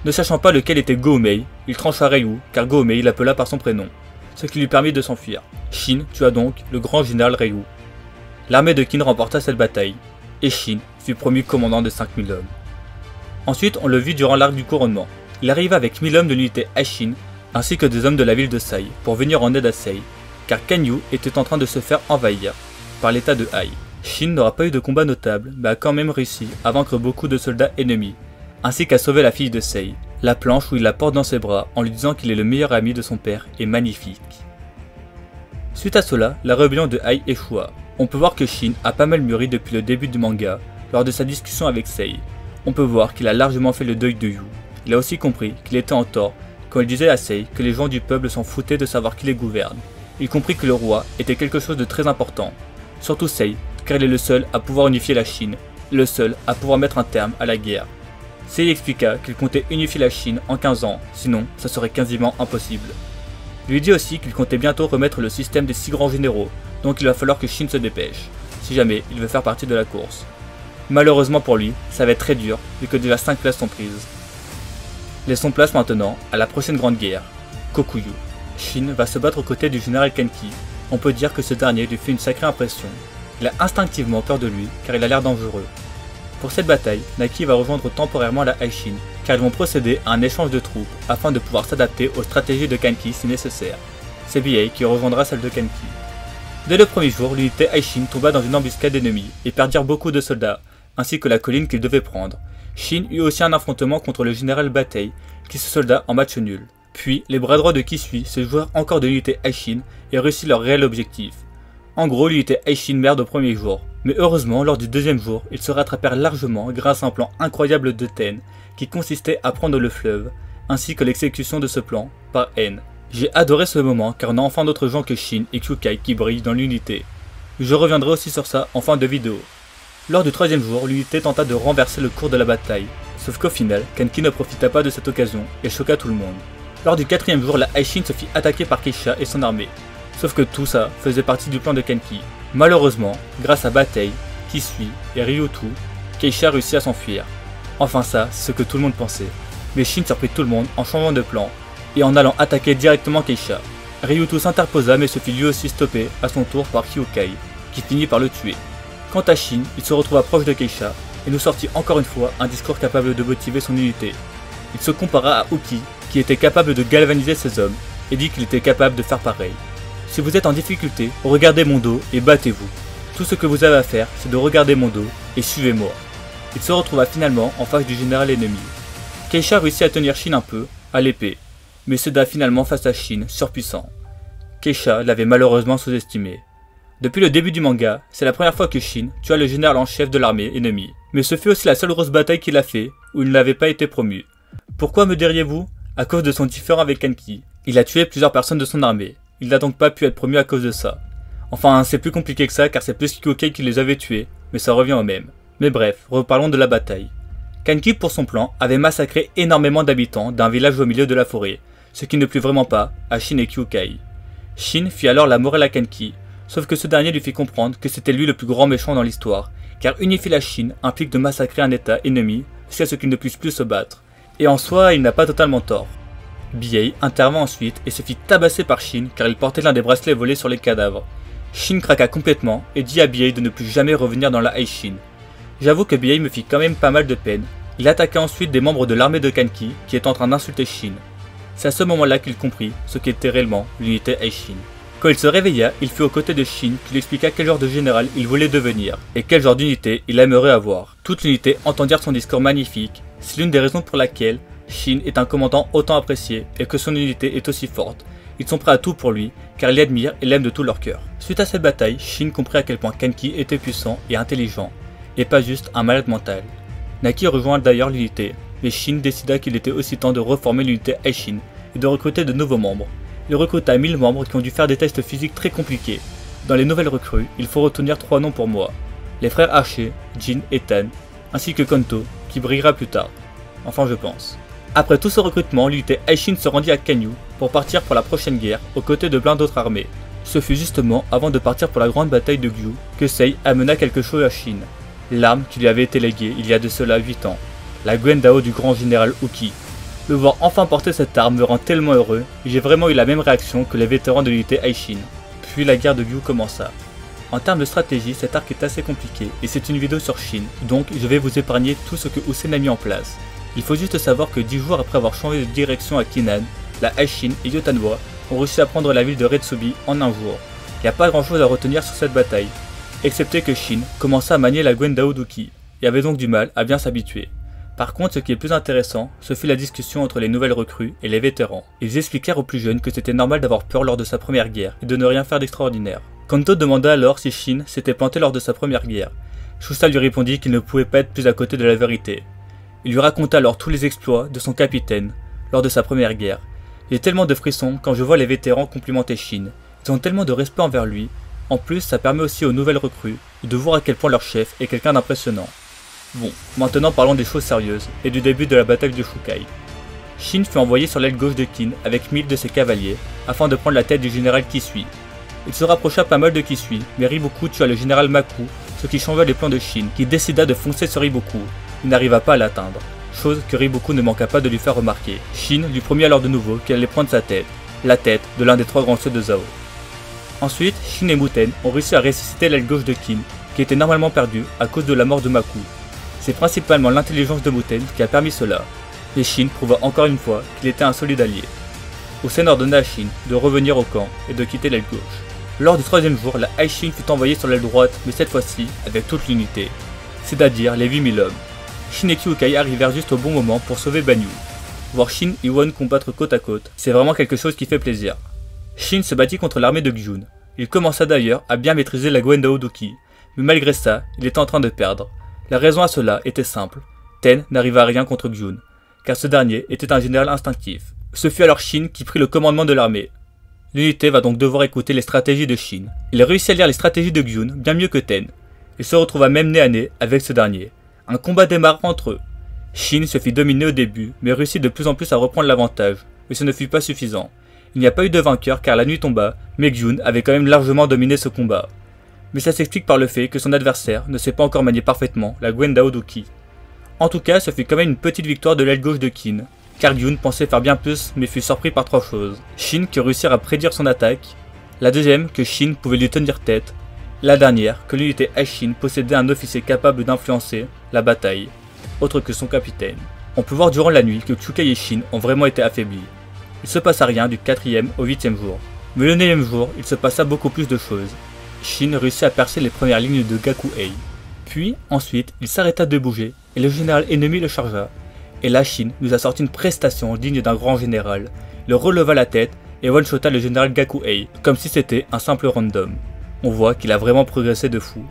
Ne sachant pas lequel était Guomei, il trancha Ryu car Guomei l'appela par son prénom, ce qui lui permit de s'enfuir. Shin tua donc le grand général Ryu. L'armée de Qin remporta cette bataille, et Shin fut promu commandant de 5000 hommes. Ensuite, on le vit durant l'arc du couronnement. Il arriva avec 1000 hommes de l'unité Aishin, ainsi que des hommes de la ville de Sai, pour venir en aide à Sei, car Kanyu était en train de se faire envahir par l'état de Hai. Shin n'aura pas eu de combat notable, mais a quand même réussi à vaincre beaucoup de soldats ennemis, ainsi qu'à sauver la fille de Sei. La planche où il la porte dans ses bras en lui disant qu'il est le meilleur ami de son père est magnifique. Suite à cela, la rébellion de Hai échoua. On peut voir que Shin a pas mal mûri depuis le début du manga, lors de sa discussion avec Sei. On peut voir qu'il a largement fait le deuil de Yu. Il a aussi compris qu'il était en tort quand il disait à Sei que les gens du peuple s'en foutaient de savoir qui les gouverne. Il comprit que le roi était quelque chose de très important, surtout Sei, car il est le seul à pouvoir unifier la Chine, le seul à pouvoir mettre un terme à la guerre. Sei expliqua qu'il comptait unifier la Chine en 15 ans, sinon ça serait quasiment impossible. Il lui dit aussi qu'il comptait bientôt remettre le système des 6 grands généraux, donc il va falloir que Shin se dépêche, si jamais il veut faire partie de la course. Malheureusement pour lui, ça va être très dur, vu que déjà 5 places sont prises. Laissons place maintenant à la prochaine grande guerre, Kokuyu. Shin va se battre aux côtés du général Kanki. On peut dire que ce dernier lui fait une sacrée impression. Il a instinctivement peur de lui, car il a l'air dangereux. Pour cette bataille, Naki va rejoindre temporairement la Aishin, car ils vont procéder à un échange de troupes afin de pouvoir s'adapter aux stratégies de Kanki si nécessaire. C'est Biei qui rejoindra celle de Kanki. Dès le premier jour, l'unité Aishin tomba dans une embuscade ennemie et perdirent beaucoup de soldats, ainsi que la colline qu'ils devaient prendre. Shin eut aussi un affrontement contre le général Batei, qui se solda en match nul. Puis, les bras droits de Kisui se jouèrent encore de l'unité Aishin et réussirent leur réel objectif. En gros, l'unité Aishin merde au premier jour, mais heureusement, lors du deuxième jour, ils se rattrapèrent largement grâce à un plan incroyable de Ten, qui consistait à prendre le fleuve, ainsi que l'exécution de ce plan par N. J'ai adoré ce moment car on a enfin d'autres gens que Shin et Kyukai qui brillent dans l'unité. Je reviendrai aussi sur ça en fin de vidéo. Lors du troisième jour, l'unité tenta de renverser le cours de la bataille, sauf qu'au final, Kanki ne profita pas de cette occasion et choqua tout le monde. Lors du quatrième jour, la Aishin se fit attaquer par Keisha et son armée, sauf que tout ça faisait partie du plan de Kanki. Malheureusement, grâce à Batei, Kisui et Ryutu, Keisha réussit à s'enfuir. Enfin ça, c'est ce que tout le monde pensait. Mais Shin surprit tout le monde en changeant de plan et en allant attaquer directement Keisha. Ryutu s'interposa mais se fit lui aussi stopper à son tour par Kyukai, qui finit par le tuer. Quant à Shin, il se retrouva proche de Keisha et nous sortit encore une fois un discours capable de motiver son unité. Il se compara à Uki, qui était capable de galvaniser ses hommes, et dit qu'il était capable de faire pareil. Si vous êtes en difficulté, regardez mon dos et battez-vous. Tout ce que vous avez à faire, c'est de regarder mon dos et suivez-moi. Il se retrouva finalement en face du général ennemi. Keisha réussit à tenir Shin un peu, à l'épée, mais céda finalement face à Shin, surpuissant. Keisha l'avait malheureusement sous-estimé. Depuis le début du manga, c'est la première fois que Shin tua le général en chef de l'armée ennemie. Mais ce fut aussi la seule grosse bataille qu'il a fait, où il n'avait pas été promu. Pourquoi me diriez-vous? À cause de son différend avec Kanki. Il a tué plusieurs personnes de son armée. Il n'a donc pas pu être promu à cause de ça. Enfin, c'est plus compliqué que ça car c'est plus Kyukai qui les avait tués, mais ça revient au même. Mais bref, reparlons de la bataille. Kanki, pour son plan, avait massacré énormément d'habitants d'un village au milieu de la forêt, ce qui ne plut vraiment pas à Shin et Kyukai. Shin fit alors la morale à Kanki, sauf que ce dernier lui fit comprendre que c'était lui le plus grand méchant dans l'histoire, car unifier la Chine implique de massacrer un état ennemi jusqu'à ce qu'il ne puisse plus se battre. Et en soi, il n'a pas totalement tort. Biei intervint ensuite et se fit tabasser par Shin car il portait l'un des bracelets volés sur les cadavres. Shin craqua complètement et dit à Biei de ne plus jamais revenir dans la Aishin. J'avoue que Biei me fit quand même pas mal de peine. Il attaqua ensuite des membres de l'armée de Kanki qui étaient en train d'insulter Shin. C'est à ce moment-là qu'il comprit ce qu'était réellement l'unité Aishin. Quand il se réveilla, il fut aux côtés de Shin qui lui expliqua quel genre de général il voulait devenir et quel genre d'unité il aimerait avoir. Toute l'unité entendirent son discours magnifique. C'est l'une des raisons pour laquelle Shin est un commandant autant apprécié et que son unité est aussi forte. Ils sont prêts à tout pour lui car ils l'admirent et l'aiment de tout leur cœur. Suite à cette bataille, Shin comprit à quel point Kanki était puissant et intelligent et pas juste un malade mental. Naki rejoint d'ailleurs l'unité, mais Shin décida qu'il était aussi temps de reformer l'unité Aishin et de recruter de nouveaux membres. Il recruta 1000 membres qui ont dû faire des tests physiques très compliqués. Dans les nouvelles recrues, il faut retenir 3 noms pour moi. Les frères Archer, Jin et Tan, ainsi que Konto, qui brillera plus tard. Enfin je pense. Après tout ce recrutement, l'unité Aishin se rendit à Kanyu pour partir pour la prochaine guerre aux côtés de plein d'autres armées. Ce fut justement avant de partir pour la grande bataille de Gyu que Sei amena quelque chose à Shin. l'arme qui lui avait été léguée il y a de cela 8 ans, la Guandao du grand général Uki. Le voir enfin porter cette arme me rend tellement heureux, et j'ai vraiment eu la même réaction que les vétérans de l'unité Aishin. Puis la guerre de Gyu commença. En termes de stratégie, cet arc est assez compliqué, et c'est une vidéo sur Shin, donc je vais vous épargner tout ce que Hussein a mis en place. Il faut juste savoir que 10 jours après avoir changé de direction à Kinnan, la Aishin et Yotanwa ont réussi à prendre la ville de Retsubi en un jour. Il n'y a pas grand chose à retenir sur cette bataille, excepté que Shin commença à manier la Guandao d'Uki, et avait donc du mal à bien s'habituer. Par contre, ce qui est plus intéressant, ce fut la discussion entre les nouvelles recrues et les vétérans. Ils expliquèrent aux plus jeunes que c'était normal d'avoir peur lors de sa première guerre et de ne rien faire d'extraordinaire. Kanto demanda alors si Shin s'était planté lors de sa première guerre. Shusa lui répondit qu'il ne pouvait pas être plus à côté de la vérité. Il lui raconta alors tous les exploits de son capitaine lors de sa première guerre. J'ai tellement de frissons quand je vois les vétérans complimenter Shin. Ils ont tellement de respect envers lui. En plus, ça permet aussi aux nouvelles recrues de voir à quel point leur chef est quelqu'un d'impressionnant. Bon, maintenant parlons des choses sérieuses et du début de la bataille de Shukai. Shin fut envoyé sur l'aile gauche de Kin avec 1000 de ses cavaliers afin de prendre la tête du général Kisui. Il se rapprocha pas mal de Kisui, mais Riboku tua le général Maku, ce qui changea les plans de Shin, qui décida de foncer sur Riboku. Il n'arriva pas à l'atteindre, chose que Riboku ne manqua pas de lui faire remarquer. Shin lui promit alors de nouveau qu'il allait prendre sa tête, la tête de l'un des 3 grands sœurs de Zhao. Ensuite, Shin et Muten ont réussi à ressusciter l'aile gauche de Kin, qui était normalement perdue à cause de la mort de Maku. C'est principalement l'intelligence de Muten qui a permis cela, et Shin prouva encore une fois qu'il était un solide allié. Hussein ordonna à Shin de revenir au camp et de quitter l'aile gauche. Lors du 3e jour, la Aishin fut envoyée sur l'aile droite, mais cette fois-ci avec toute l'unité, c'est-à-dire les 8000 hommes. Shin et Kyukai arrivèrent juste au bon moment pour sauver Banyu. Voir Shin et Won combattre côte à côte, c'est vraiment quelque chose qui fait plaisir. Shin se battit contre l'armée de Gyun. Il commença d'ailleurs à bien maîtriser la Guandao d'Uki, mais malgré ça, il était en train de perdre. La raison à cela était simple. Ten n'arriva à rien contre Gyun, car ce dernier était un général instinctif. Ce fut alors Shin qui prit le commandement de l'armée. L'unité va donc devoir écouter les stratégies de Shin. Il réussit à lire les stratégies de Gyun bien mieux que Ten. Il se retrouva même nez à nez avec ce dernier. Un combat démarra entre eux. Shin se fit dominer au début, mais réussit de plus en plus à reprendre l'avantage, mais ce ne fut pas suffisant. Il n'y a pas eu de vainqueur car la nuit tomba, mais Gyun avait quand même largement dominé ce combat. Mais ça s'explique par le fait que son adversaire ne sait pas encore manier parfaitement la Guandao d'Uki. En tout cas, ce fut quand même une petite victoire de l'aile gauche de Kin, car Gyun pensait faire bien plus mais fut surpris par 3 choses. Shin qui réussit à prédire son attaque, la deuxième que Shin pouvait lui tenir tête, la dernière que l'unité Aishin possédait un officier capable d'influencer la bataille, autre que son capitaine. On peut voir durant la nuit que Kyukai et Shin ont vraiment été affaiblis. Il se passa rien du 4e au 8e jour, mais le 9e jour il se passa beaucoup plus de choses. Shin réussit à percer les premières lignes de Gakuei. Puis, ensuite, il s'arrêta de bouger, et le général ennemi le chargea. Et là, Shin nous a sorti une prestation digne d'un grand général. Il releva la tête et one-shota le général Gakuei, comme si c'était un simple random. On voit qu'il a vraiment progressé de fou.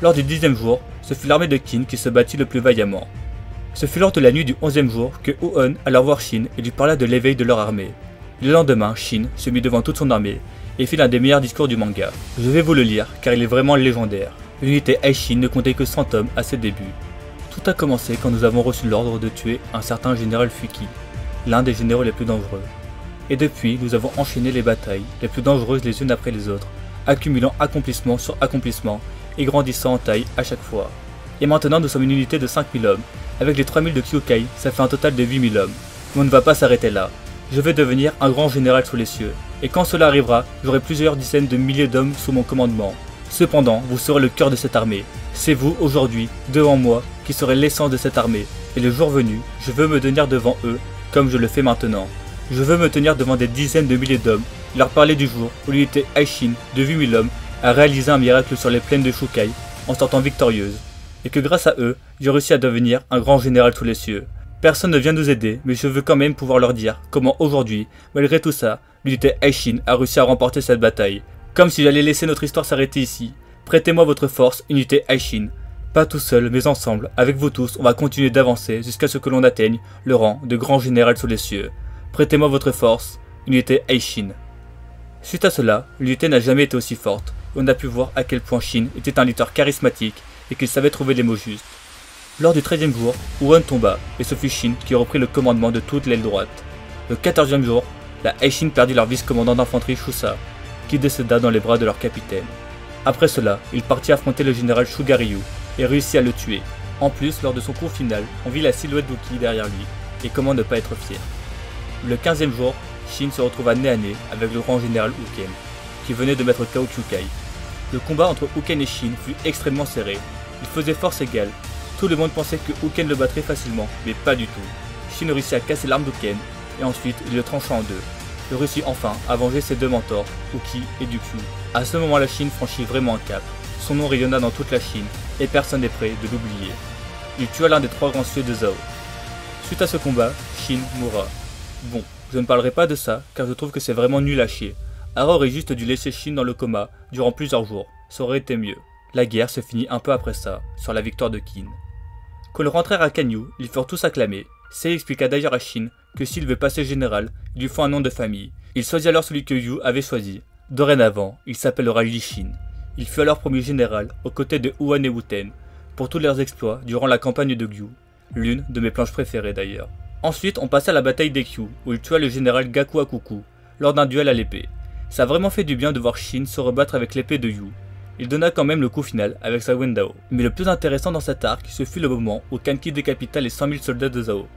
Lors du 10e jour, ce fut l'armée de Kin qui se battit le plus vaillamment. Ce fut lors de la nuit du 11e jour que Uon alla voir Shin et lui parla de l'éveil de leur armée. Le lendemain, Shin se mit devant toute son armée, et fit l'un des meilleurs discours du manga. Je vais vous le lire car il est vraiment légendaire. L'unité Aishin ne comptait que 100 hommes à ses débuts. Tout a commencé quand nous avons reçu l'ordre de tuer un certain général Fuki, l'un des généraux les plus dangereux. Et depuis, nous avons enchaîné les batailles, les plus dangereuses les unes après les autres, accumulant accomplissement sur accomplissement et grandissant en taille à chaque fois. Et maintenant nous sommes une unité de 5000 hommes, avec les 3000 de Kyukai, ça fait un total de 8000 hommes. Mais on ne va pas s'arrêter là. Je vais devenir un grand général sous les cieux, et quand cela arrivera, j'aurai plusieurs dizaines de milliers d'hommes sous mon commandement. Cependant, vous serez le cœur de cette armée. C'est vous, aujourd'hui, devant moi, qui serez l'essence de cette armée. Et le jour venu, je veux me tenir devant eux, comme je le fais maintenant. Je veux me tenir devant des dizaines de milliers d'hommes, et leur parler du jour où l'unité Aishin de 8000 hommes a réalisé un miracle sur les plaines de Shukai, en sortant victorieuse. Et que grâce à eux, j'ai réussi à devenir un grand général sous les cieux. Personne ne vient nous aider, mais je veux quand même pouvoir leur dire comment aujourd'hui, malgré tout ça, l'unité Aishin a réussi à remporter cette bataille. Comme si j'allais laisser notre histoire s'arrêter ici. Prêtez-moi votre force, unité Aishin. Pas tout seul, mais ensemble, avec vous tous, on va continuer d'avancer jusqu'à ce que l'on atteigne le rang de grand général sous les cieux. Prêtez-moi votre force, unité Aishin. Suite à cela, l'unité n'a jamais été aussi forte, et on a pu voir à quel point Shin était un leader charismatique et qu'il savait trouver les mots justes. Lors du 13e jour, Uon tomba, et ce fut Shin qui reprit le commandement de toute l'aile droite. Le 14e jour, la Aishin perdit leur vice-commandant d'infanterie Shusa, qui décéda dans les bras de leur capitaine. Après cela, il partit affronter le général Shugaryu, et réussit à le tuer. En plus, lors de son coup final, on vit la silhouette d'Uki derrière lui, et comment ne pas être fier. Le 15e jour, Shin se retrouve nez à nez avec le grand général Uken, qui venait de mettre KO Kyukai. Le combat entre Uken et Shin fut extrêmement serré, il faisait force égale, tout le monde pensait que Uken le battrait facilement, mais pas du tout. Shin réussit à casser l'arme d'Uken, et ensuite il le trancha en deux. Il réussit enfin à venger ses deux mentors, Uki et Dukyu. À ce moment la Chine franchit vraiment un cap, son nom rayonna dans toute la Chine, et personne n'est prêt de l'oublier. Il tua l'un des trois grands cieux de Zhao. Suite à ce combat, Shin mourra. Bon, je ne parlerai pas de ça, car je trouve que c'est vraiment nul à chier. Ara aurait juste dû laisser Shin dans le coma durant plusieurs jours, ça aurait été mieux. La guerre se finit un peu après ça, sur la victoire de Qin. Quand ils rentrèrent à Kanyu, ils furent tous acclamés. Sei expliqua d'ailleurs à Shin que s'il veut passer général, il lui faut un nom de famille. Il choisit alors celui que Yu avait choisi. Dorénavant, il s'appellera Li Shin. Il fut alors promu général aux côtés de Huan et Wuten, pour tous leurs exploits durant la campagne de Gyu, l'une de mes planches préférées d'ailleurs. Ensuite, on passa à la bataille d'Eikyu, où il tua le général Gaku Akuku, lors d'un duel à l'épée. Ça a vraiment fait du bien de voir Shin se rebattre avec l'épée de Yu. Il donna quand même le coup final avec sa Wendao. Mais le plus intéressant dans cet arc, ce fut le moment où Kanki décapita les 100 000 soldats de Zhao.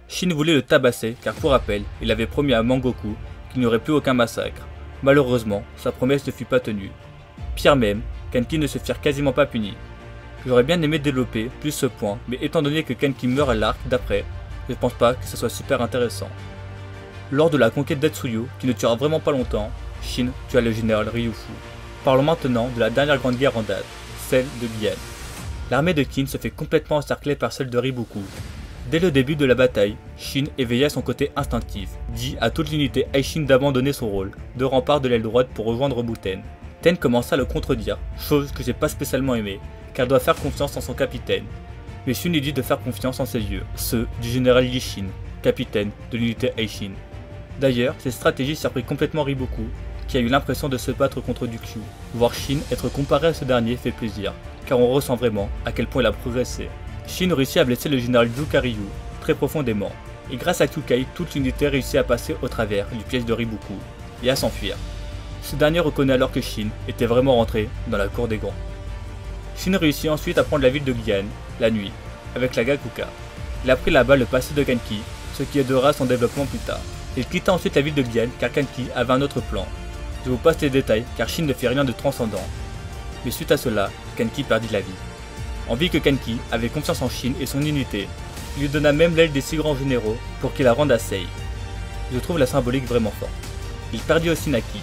Shin voulait le tabasser car pour rappel, il avait promis à Mangoku qu'il n'y aurait plus aucun massacre. Malheureusement, sa promesse ne fut pas tenue. Pire même, Kanki ne se firent quasiment pas punis. J'aurais bien aimé développer plus ce point, mais étant donné que Kanki meurt à l'arc d'après, je pense pas que ce soit super intéressant. Lors de la conquête d'Etsuyu, qui ne durera vraiment pas longtemps, Shin tua le général Ryufu. Parlons maintenant de la dernière grande guerre en date, celle de Bian. L'armée de Qin se fait complètement encercler par celle de Riboku. Dès le début de la bataille, Shin éveilla son côté instinctif, dit à toute l'unité Aishin d'abandonner son rôle de rempart de l'aile droite pour rejoindre Buten. Ten commença à le contredire, chose que j'ai pas spécialement aimée, car elle doit faire confiance en son capitaine. Mais Shin lui dit de faire confiance en ses yeux, ceux du général Li Shin, capitaine de l'unité Aishin. D'ailleurs, cette stratégie surprit complètement Riboku, qui a eu l'impression de se battre contre Dukyu. Voir Shin être comparé à ce dernier fait plaisir, car on ressent vraiment à quel point il a progressé. Shin réussit à blesser le général Yukariyu très profondément, et grâce à Kyukai, toute l'unité réussit à passer au travers du piège de Riboku, et à s'enfuir. Ce dernier reconnaît alors que Shin était vraiment rentré dans la cour des grands. Shin réussit ensuite à prendre la ville de Gian, la nuit, avec la Gakuka. Il a pris là-bas le passé de Kanki, ce qui aidera son développement plus tard. Il quitta ensuite la ville de Gian car Kanki avait un autre plan. Je vous passe les détails car Shin ne fait rien de transcendant. Mais suite à cela, Kanki perdit la vie. On vit que Kanki avait confiance en Shin et son unité. Il lui donna même l'aile des 6 grands généraux pour qu'il la rende à Sei. Je trouve la symbolique vraiment forte. Il perdit aussi Naki,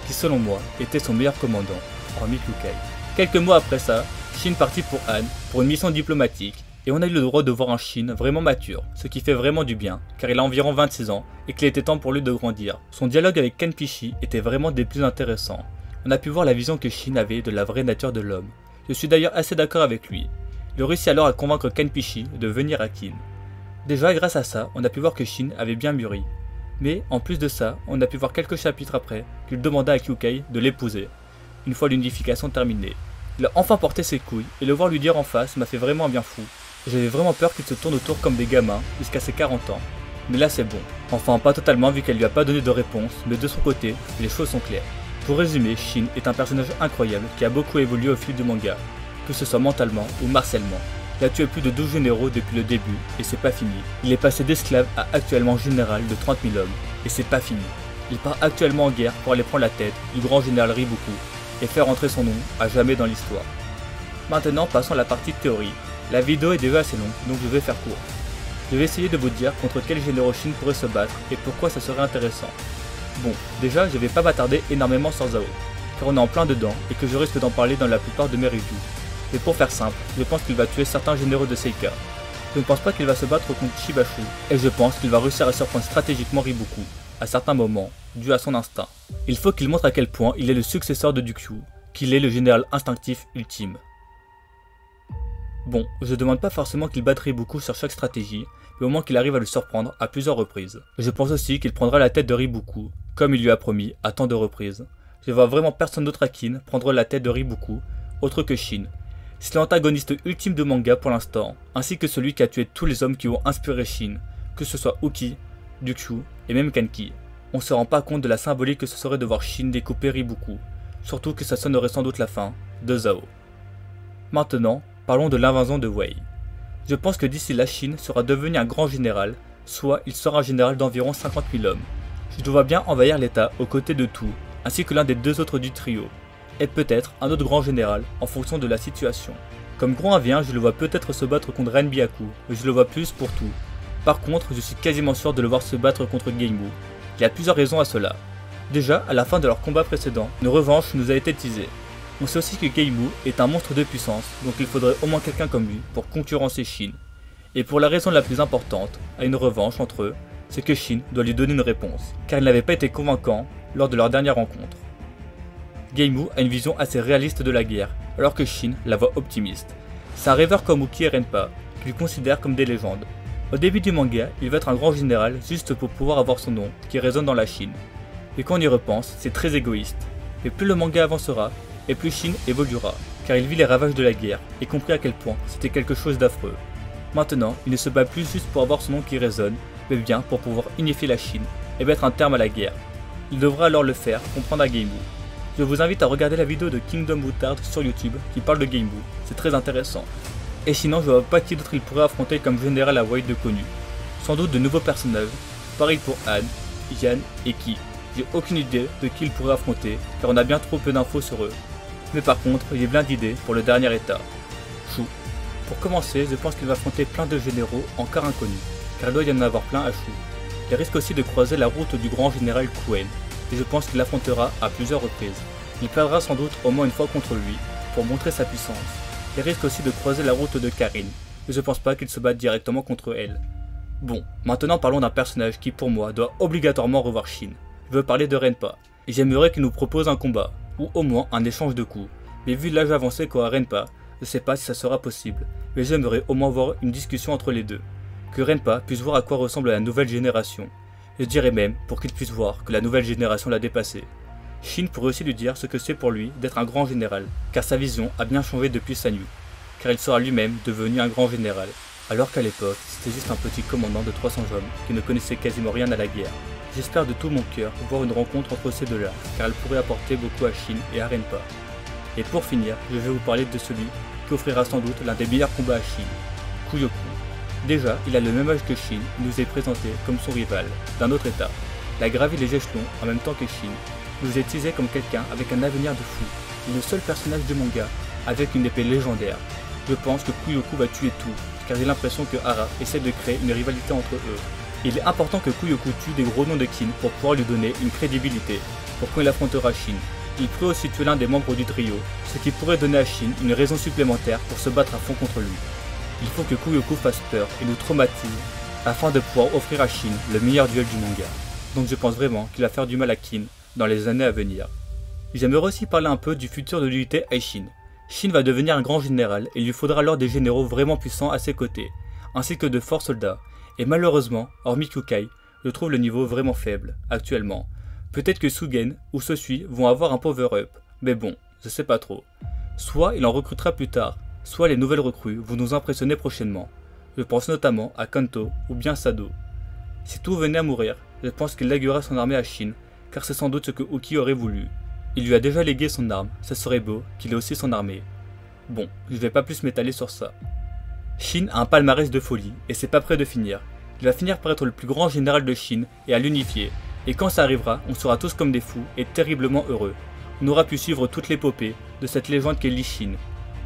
qui selon moi était son meilleur commandant, hormis Kyukai. Quelques mois après ça, Shin partit pour Han pour une mission diplomatique et on a eu le droit de voir un Shin vraiment mature, ce qui fait vraiment du bien, car il a environ 26 ans et qu'il était temps pour lui de grandir. Son dialogue avec Kenpichi était vraiment des plus intéressants. On a pu voir la vision que Shin avait de la vraie nature de l'homme. Je suis d'ailleurs assez d'accord avec lui. Il réussit alors à convaincre Kenpichi de venir à Qin. Déjà grâce à ça, on a pu voir que Shin avait bien mûri. Mais en plus de ça, on a pu voir quelques chapitres après qu'il demanda à Kyukai de l'épouser, une fois l'unification terminée. Il a enfin porté ses couilles et le voir lui dire en face m'a fait vraiment un bien fou. J'avais vraiment peur qu'il se tourne autour comme des gamins jusqu'à ses 40 ans. Mais là c'est bon. Enfin pas totalement vu qu'elle lui a pas donné de réponse, mais de son côté, les choses sont claires. Pour résumer, Shin est un personnage incroyable qui a beaucoup évolué au fil du manga, que ce soit mentalement ou martialement. Il a tué plus de 12 généraux depuis le début, et c'est pas fini. Il est passé d'esclave à actuellement général de 30 000 hommes, et c'est pas fini. Il part actuellement en guerre pour aller prendre la tête du grand général Riboku, et faire entrer son nom à jamais dans l'histoire. Maintenant passons à la partie théorie. La vidéo est déjà assez longue, donc je vais faire court. Je vais essayer de vous dire contre quel généraux Shin pourrait se battre, et pourquoi ça serait intéressant. Bon, déjà je vais pas m'attarder énormément sur Zhao, car on est en plein dedans, et que je risque d'en parler dans la plupart de mes reviews. Mais pour faire simple, je pense qu'il va tuer certains généraux de Seika. Je ne pense pas qu'il va se battre contre Shibashu, et je pense qu'il va réussir à surprendre stratégiquement Riboku, à certains moments, dû à son instinct. Il faut qu'il montre à quel point il est le successeur de Dukyu, qu'il est le général instinctif ultime. Bon, je demande pas forcément qu'il batte Riboku sur chaque stratégie, mais au moins qu'il arrive à le surprendre à plusieurs reprises. Je pense aussi qu'il prendra la tête de Riboku, comme il lui a promis à tant de reprises. Je vois vraiment personne d'autre à Qin prendre la tête de Riboku, autre que Shin. C'est l'antagoniste ultime de manga pour l'instant, ainsi que celui qui a tué tous les hommes qui ont inspiré Shin, que ce soit Uki, Dukyu et même Kanki. On se rend pas compte de la symbolique que ce serait de voir Shin découper Riboku, surtout que ça sonnerait sans doute la fin de Zhao. Maintenant, Parlons de l'invasion de Wei. Je pense que d'ici là, Shin sera devenu un grand général, soit il sera un général d'environ 50 000 hommes. Je le vois bien envahir l'état aux côtés de Tu, ainsi que l'un des deux autres du trio, et peut-être un autre grand général en fonction de la situation. Comme grand avien, je le vois peut-être se battre contre Renbyaku, mais je le vois plus pour Tu. Par contre, je suis quasiment sûr de le voir se battre contre Geimmu. Il y a plusieurs raisons à cela. Déjà, à la fin de leur combat précédent, une revanche nous a été teasée. On sait aussi que Geimmu est un monstre de puissance, donc il faudrait au moins quelqu'un comme lui pour concurrencer Shin. Et pour la raison la plus importante, à une revanche entre eux, c'est que Shin doit lui donner une réponse, car il n'avait pas été convaincant lors de leur dernière rencontre. Geimmu a une vision assez réaliste de la guerre, alors que Shin la voit optimiste. C'est un rêveur comme Uki et Renpa, qu'il considère comme des légendes. Au début du manga, il veut être un grand général juste pour pouvoir avoir son nom, qui résonne dans la Chine. Et quand on y repense, c'est très égoïste. Mais plus le manga avancera, et plus Shin évoluera, car il vit les ravages de la guerre, et compris à quel point c'était quelque chose d'affreux. Maintenant, il ne se bat plus juste pour avoir son nom qui résonne, mais bien pour pouvoir unifier la Chine, et mettre un terme à la guerre. Il devra alors le faire comprendre à Geimmu. Je vous invite à regarder la vidéo de Kingdom Boutard sur YouTube qui parle de Geimmu, c'est très intéressant. Et sinon, je vois pas qui d'autre il pourrait affronter comme général à White de connu. Sans doute de nouveaux personnages, pareil pour Anne, Yan et Ki. J'ai aucune idée de qui il pourrait affronter, car on a bien trop peu d'infos sur eux. Mais par contre, j'ai plein d'idées pour le dernier état. Shu. Pour commencer, je pense qu'il va affronter plein de généraux encore inconnus, car il doit y en avoir plein à Shu. Il risque aussi de croiser la route du grand général Kuen, et je pense qu'il l'affrontera à plusieurs reprises. Il perdra sans doute au moins une fois contre lui, pour montrer sa puissance. Il risque aussi de croiser la route de Karin, et je pense pas qu'il se batte directement contre elle. Bon, maintenant parlons d'un personnage qui pour moi doit obligatoirement revoir Shin. Je veux parler de Renpa, et j'aimerais qu'il nous propose un combat, ou au moins un échange de coups. Mais vu l'âge avancé qu'a Renpa, je sais pas si ça sera possible, mais j'aimerais au moins voir une discussion entre les deux. Que Renpa puisse voir à quoi ressemble la nouvelle génération. Je dirais même pour qu'il puisse voir que la nouvelle génération l'a dépassé. Shin pourrait aussi lui dire ce que c'est pour lui d'être un grand général, car sa vision a bien changé depuis Sanyu, car il sera lui-même devenu un grand général, alors qu'à l'époque, c'était juste un petit commandant de 300 hommes qui ne connaissait quasiment rien à la guerre. J'espère de tout mon cœur voir une rencontre entre ces deux-là, car elle pourrait apporter beaucoup à Shin et à Renpa. Et pour finir, je vais vous parler de celui qui offrira sans doute l'un des meilleurs combats à Shin, Kuyoku. Déjà, il a le même âge que Shin, il nous est présenté comme son rival, d'un autre état. Il a gravi les échelons en même temps que Shin, nous est teasé comme quelqu'un avec un avenir de fou, et le seul personnage du manga avec une épée légendaire. Je pense que Kuyoku va tuer tout, car j'ai l'impression que Hara essaie de créer une rivalité entre eux. Il est important que Kuyoku tue des gros noms de Kin pour pouvoir lui donner une crédibilité, pour quand il affrontera Shin. Il pourrait aussi tuer l'un des membres du trio, ce qui pourrait donner à Shin une raison supplémentaire pour se battre à fond contre lui. Il faut que Kuyoku fasse peur et nous traumatise, afin de pouvoir offrir à Shin le meilleur duel du manga. Donc je pense vraiment qu'il va faire du mal à Kin dans les années à venir. J'aimerais aussi parler un peu du futur de l'unité Aishin. Shin va devenir un grand général et il lui faudra alors des généraux vraiment puissants à ses côtés, ainsi que de forts soldats. Et malheureusement, hormis Kukai, je trouve le niveau vraiment faible, actuellement. Peut-être que Sugen ou Sosui vont avoir un power-up, mais bon, je sais pas trop. Soit il en recrutera plus tard, soit les nouvelles recrues vont nous impressionner prochainement. Je pense notamment à Kanto ou bien Sado. Si tout venait à mourir, je pense qu'il léguera son armée à Shin, car c'est sans doute ce que Uki aurait voulu. Il lui a déjà légué son arme, ça serait beau qu'il ait aussi son armée. Bon, je vais pas plus m'étaler sur ça. Shin a un palmarès de folie, et c'est pas près de finir. Il va finir par être le plus grand général de Shin et à l'unifier, et quand ça arrivera, on sera tous comme des fous et terriblement heureux. On aura pu suivre toute l'épopée de cette légende qu'est Lee Shin.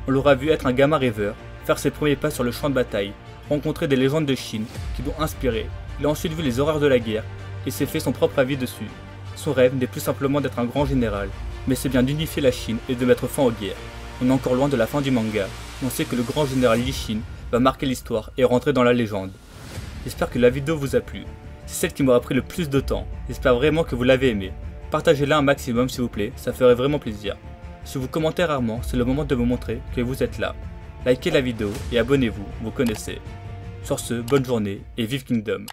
On l'aura vu être un gamin rêveur, faire ses premiers pas sur le champ de bataille, rencontrer des légendes de Shin qui l'ont inspiré. Il a ensuite vu les horreurs de la guerre et s'est fait son propre avis dessus. Son rêve n'est plus simplement d'être un grand général, mais c'est bien d'unifier la Chine et de mettre fin aux guerres. On est encore loin de la fin du manga, mais on sait que le grand général Lee Shin va marquer l'histoire et rentrer dans la légende. J'espère que la vidéo vous a plu. C'est celle qui m'aura pris le plus de temps. J'espère vraiment que vous l'avez aimé. Partagez-la un maximum s'il vous plaît, ça ferait vraiment plaisir. Si vous commentez rarement, c'est le moment de me montrer que vous êtes là. Likez la vidéo et abonnez-vous, vous connaissez. Sur ce, bonne journée et vive Kingdom.